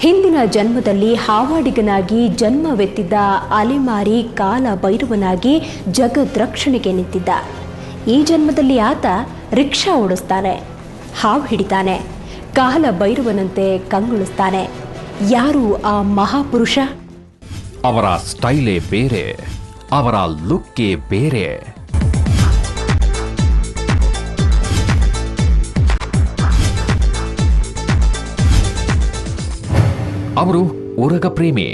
ಹಿಂದಿನ ಜನ್ಮದಲ್ಲಿ ಹಾವಾಡಿಗನಾಗಿ ಜನ್ಮವೆತ್ತಿದ್ದ ಅಲೆಮಾರಿ ಕಾಲ ಭೈರವನಾಗಿ ಜಗದ್ರಕ್ಷಣೆಗೆ ನಿಂತಿದ್ದ. ಈ ಜನ್ಮದಲ್ಲಿ ಆತ ರಿಕ್ಷಾ ಓಡಿಸ್ತಾನೆ, ಹಾವು ಹಿಡಿತಾನೆ, ಕಾಲ ಭೈರವನಂತೆ ಕಂಗೊಳಿಸ್ತಾನೆ. ಯಾರು ಆ ಮಹಾಪುರುಷ? ಅವರ ಸ್ಟೈಲೇ ಬೇರೆ, ಅವರ ಲುಕ್ಕೇ ಬೇರೆ. ಅವರು ಉರಗ ಪ್ರೇಮಿ.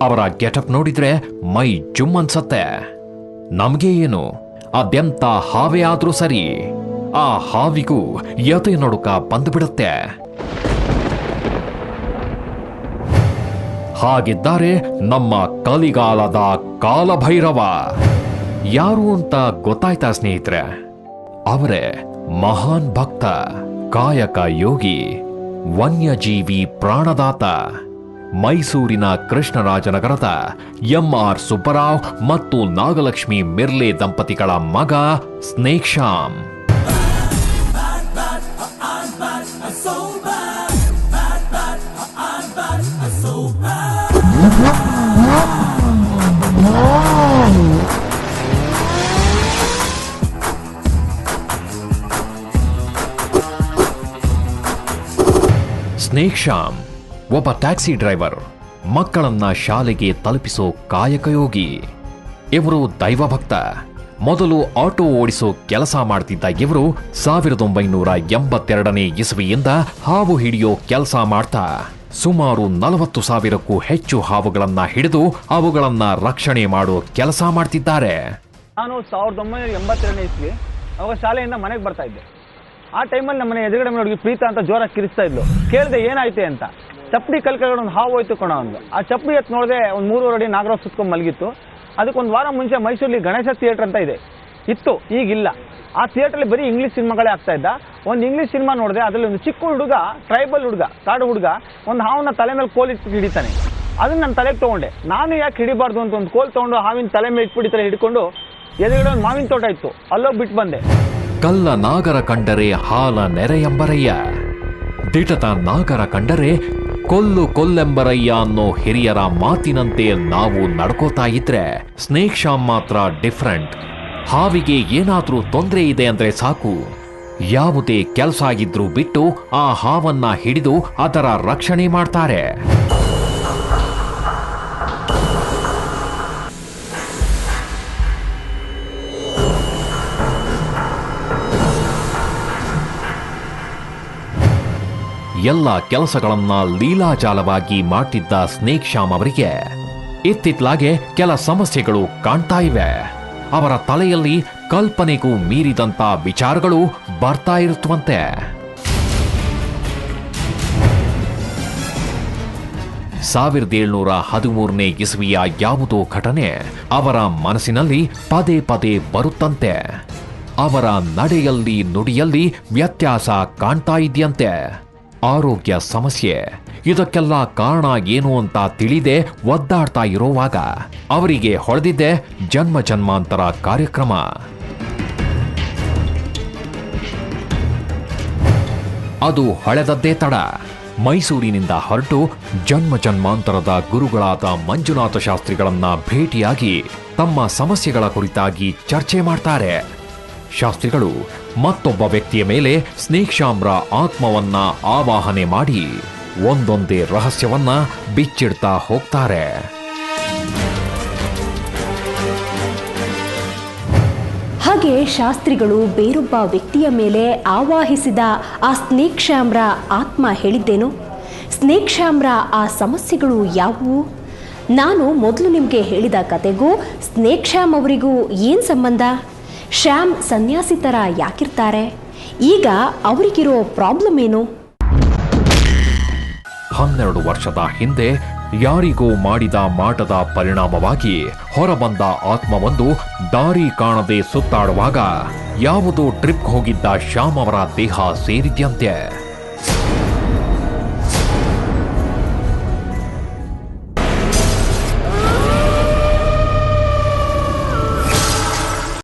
ಅವರ ಗೆಟಪ್ ನೋಡಿದ್ರೆ ಮೈ ಜುಮ್ ಅನ್ಸತ್ತೆ. ನಮ್ಗೆ ಏನು, ಅದೆಂತ ಹಾವೇ ಆದ್ರೂ ಸರಿ, ಆ ಹಾವಿಗೂ ಎದೆ ನಡುಕ ಬಂದುಬಿಡುತ್ತೆ. ಹಾಗಿದ್ದಾರೆ ನಮ್ಮ ಕಲಿಗಾಲದ ಕಾಲಭೈರವ. ಯಾರು ಅಂತ ಗೊತ್ತಾಯ್ತಾ ಸ್ನೇಹಿತರೆ? ಅವರೇ ಮಹಾನ್ ಭಕ್ತ, ಕಾಯಕ ಯೋಗಿ, ವನ್ಯಜೀವಿ ಪ್ರಾಣದಾತ, ಮೈಸೂರಿನ ಕೃಷ್ಣರಾಜನಗರದ ಎಂಆರ್ ಸುಬ್ಬರಾವ್ ಮತ್ತು ನಾಗಲಕ್ಷ್ಮಿ ಮಿರ್ಲೆ ದಂಪತಿಗಳ ಮಗ ಸ್ನೇಕ್ ಶ್ಯಾಮ್. ಸ್ನೇಕ್ ಶ್ಯಾಮ್ ಒಬ್ಬ ಟ್ಯಾಕ್ಸಿ ಡ್ರೈವರ್, ಮಕ್ಕಳನ್ನ ಶಾಲೆಗೆ ತಲುಪಿಸೋ ಕಾಯಕಯೋಗಿ. ಇವರು ದೈವಭಕ್ತ. ಮೊದಲು ಆಟೋ ಓಡಿಸೋ ಕೆಲಸ ಮಾಡ್ತಿದ್ದ ಇವರು 1982ನೇ ಇಸವಿಯಿಂದ ಹಾವು ಹಿಡಿಯೋ ಕೆಲಸ ಮಾಡ್ತಾ ಸುಮಾರು 40,000ಕ್ಕೂ ಹೆಚ್ಚು ಹಾವುಗಳನ್ನ ಹಿಡಿದು ಅವುಗಳನ್ನ ರಕ್ಷಣೆ ಮಾಡೋ ಕೆಲಸ ಮಾಡ್ತಿದ್ದಾರೆ. ನಾನು 1982ನೇ ಇಸ್ವಿ ಅವಾಗ ಶಾಲೆಯಿಂದ ಮನೆಗೆ ಬರ್ತಾ ಇದ್ದೆ. ಆ ಟೈಮಲ್ಲಿ ನಮ್ಮನೆ ಎದುರುಗಡೆ ಹುಡುಗಿ ಪ್ರೀತಾ ಅಂತ ಜೋರಾಗಿ ಕಿರಿಸ್ತಾ ಇದ್ಲು. ಕೇಳಿದೆ ಏನಾಯ್ತೆ ಅಂತ. ಚಪ್ಪಡಿ ಕಲ್ಕಗಳು ಒಂದು ಹಾವು ಹೋಯ್ತು ಕೊಣ ಒಂದು. ಆ ಚಪ್ಪಡಿ ಎತ್ತು ನೋಡಿದೆ, ಒಂದು 3 ಅಡಿ ನಾಗರಾವ್ ಸುತ್ಕೊಂಡು ಮಲಗಿತ್ತು. ಅದಕ್ಕೊಂದು ವಾರ ಮುಂಚೆ ಮೈಸೂರಲ್ಲಿ ಗಣೇಶ ಥಿಯೇಟರ್ ಅಂತ ಇತ್ತು, ಈಗಿಲ್ಲ. ಆ ಥಿಯೇಟ್ರಲ್ಲಿ ಬರೀ ಇಂಗ್ಲೀಷ್ ಸಿನಿಮಾಗಳೇ ಆಗ್ತಾ ಇದ್ದ. ಒಂದು ಇಂಗ್ಲೀಷ್ ಸಿನಿಮಾ ನೋಡಿದೆ, ಅದರಲ್ಲಿ ಒಂದು ಚಿಕ್ಕ ಹುಡುಗ, ಟ್ರೈಬಲ್ ಹುಡುಗ, ಕಾಡು ಹುಡುಗ, ಒಂದು ಹಾವನ್ನ ತಲೆ ಮೇಲೆ ಕೋಲ್ ಇಟ್ಟು ಹಿಡಿತಾನೆ. ಅದನ್ನ ನಾನು ತಲೆಗೆ ತೊಗೊಂಡೆ. ನಾನು ಯಾಕೆ ಹಿಡಿಬಾರ್ದು ಅಂತ ಒಂದು ಕೋಲ್ ತೊಗೊಂಡು ಹಾವಿನ ತಲೆ ಮೇಲೆ ಇಟ್ಬಿಡಿ ಹಿಡ್ಕೊಂಡು ಎದುರುಗಡೆ ಒಂದು ಮಾವಿನ ತೋಟ ಇತ್ತು, ಅಲ್ಲೋಗಿ ಬಿಟ್ಟು ಬಂದೆ. ಕಲ್ಲ ನಾಗರ ಕಂಡರೆ ಹಾಲ ನೆರೆಯಂಬರಯ್ಯ, ದಿಟತ ನಾಗರ ಕಂಡರೆ ಕೊಲ್ಲೆಂಬರಯ್ಯ ಅನ್ನೋ ಹಿರಿಯರ ಮಾತಿನಂತೆ ನಾವು ನಡ್ಕೋತಾ ಇದ್ರೆ ಸ್ನೇಕ್ ಶ್ಯಾಮ್ ಮಾತ್ರ ಡಿಫ್ರೆಂಟ್. ಹಾವಿಗೆ ಏನಾದ್ರೂ ತೊಂದರೆ ಇದೆ ಅಂದ್ರೆ ಸಾಕು, ಯಾವುದೇ ಕೆಲಸ ಆಗಿದ್ರೂ ಬಿಟ್ಟು ಆ ಹಾವನ್ನ ಹಿಡಿದು ಅದರ ರಕ್ಷಣೆ ಮಾಡ್ತಾರೆ. ಎಲ್ಲ ಕೆಲಸಗಳನ್ನ ಲೀಲಾಜಾಲವಾಗಿ ಮಾಡ್ತಿದ್ದ ಸ್ನೇಕ್ ಶ್ಯಾಮ್ ಅವರಿಗೆ ಇತ್ತಿತ್ಲಾಗೆ ಕೆಲ ಸಮಸ್ಯೆಗಳು ಕಾಣ್ತಾ ಇವೆ. ಅವರ ತಲೆಯಲ್ಲಿ ಕಲ್ಪನೆಗೂ ಮೀರಿದಂತ ವಿಚಾರಗಳು ಬರ್ತಾ ಇರುತ್ತವಂತೆ. 1713ನೇ ಇಸವಿಯ ಯಾವುದೋ ಘಟನೆ ಅವರ ಮನಸ್ಸಿನಲ್ಲಿ ಪದೇ ಪದೇ ಬರುತ್ತಂತೆ. ಅವರ ನಡೆಯಲ್ಲಿ ನುಡಿಯಲ್ಲಿ ವ್ಯತ್ಯಾಸ ಕಾಣ್ತಾ ಇದೆಯಂತೆ. ಆರೋಗ್ಯ ಸಮಸ್ಯೆ, ಇದಕ್ಕೆಲ್ಲ ಕಾರಣ ಏನು ಅಂತ ತಿಳಿದೇ ಒದ್ದಾಡ್ತಾ ಇರೋವಾಗ ಅವರಿಗೆ ಹೊಳೆದಿದ್ದೆ ಜನ್ಮ ಜನ್ಮಾಂತರ ಕಾರ್ಯಕ್ರಮ. ಅದು ಹೊಳೆದದ್ದೇ ತಡ. ಮೈಸೂರಿನಿಂದ ಹೊರಟು ಜನ್ಮ ಜನ್ಮಾಂತರದ ಗುರುಗಳಾದ ಮಂಜುನಾಥ ಶಾಸ್ತ್ರಿಗಳನ್ನ ಭೇಟಿಯಾಗಿ ತಮ್ಮ ಸಮಸ್ಯೆಗಳ ಕುರಿತಾಗಿ ಚರ್ಚೆ ಮಾಡ್ತಾರೆ. ಶಾಸ್ತ್ರಿಗಳು ಮತ್ತೊಬ್ಬ ವ್ಯಕ್ತಿಯ ಮೇಲೆ ಸ್ನೇಕ್ ಶ್ಯಾಮ್ರ ಆತ್ಮವನ್ನ ಆವಾಹನೆ ಮಾಡಿ ಒಂದೊಂದೇ ರಹಸ್ಯವನ್ನ ಬಿಚ್ಚಿಡ್ತಾ ಹೋಗ್ತಾರೆ. ಹಾಗೆ ಶಾಸ್ತ್ರಿಗಳು ಬೇರೊಬ್ಬ ವ್ಯಕ್ತಿಯ ಮೇಲೆ ಆವಾಹಿಸಿದ ಆ ಸ್ನೇಕ್ ಶ್ಯಾಮ್ರ ಆತ್ಮ ಹೇಳಿದ್ದೇನು? ಸ್ನೇಕ್ ಶ್ಯಾಮ್ರ ಆ ಸಮಸ್ಯೆಗಳು ಯಾವುವು? ನಾನು ಮೊದಲು ನಿಮಗೆ ಹೇಳಿದ ಕತೆಗೂ ಸ್ನೇಕ್ ಶ್ಯಾಮ್ ಅವರಿಗೂ ಏನು ಸಂಬಂಧ? ಶ್ಯಾಮ್ ಸನ್ಯಾಸಿ ಥರ ಯಾಕಿರ್ತಾರೆ? ಈಗ ಅವರಿಗಿರೋ ಪ್ರಾಬ್ಲಮ್ ಏನು? 12 ವರ್ಷದ ಹಿಂದೆ ಯಾರಿಗೋ ಮಾಡಿದ ಮಾಟದ ಪರಿಣಾಮವಾಗಿ ಹೊರಬಂದ ಆತ್ಮವೊಂದು ದಾರಿ ಕಾಣದೆ ಸುತ್ತಾಡುವಾಗ ಯಾವುದೋ ಟ್ರಿಪ್ ಹೋಗಿದ್ದ ಶ್ಯಾಮ್ ಅವರ ದೇಹ ಸೇರಿದ್ಯಂತೆ.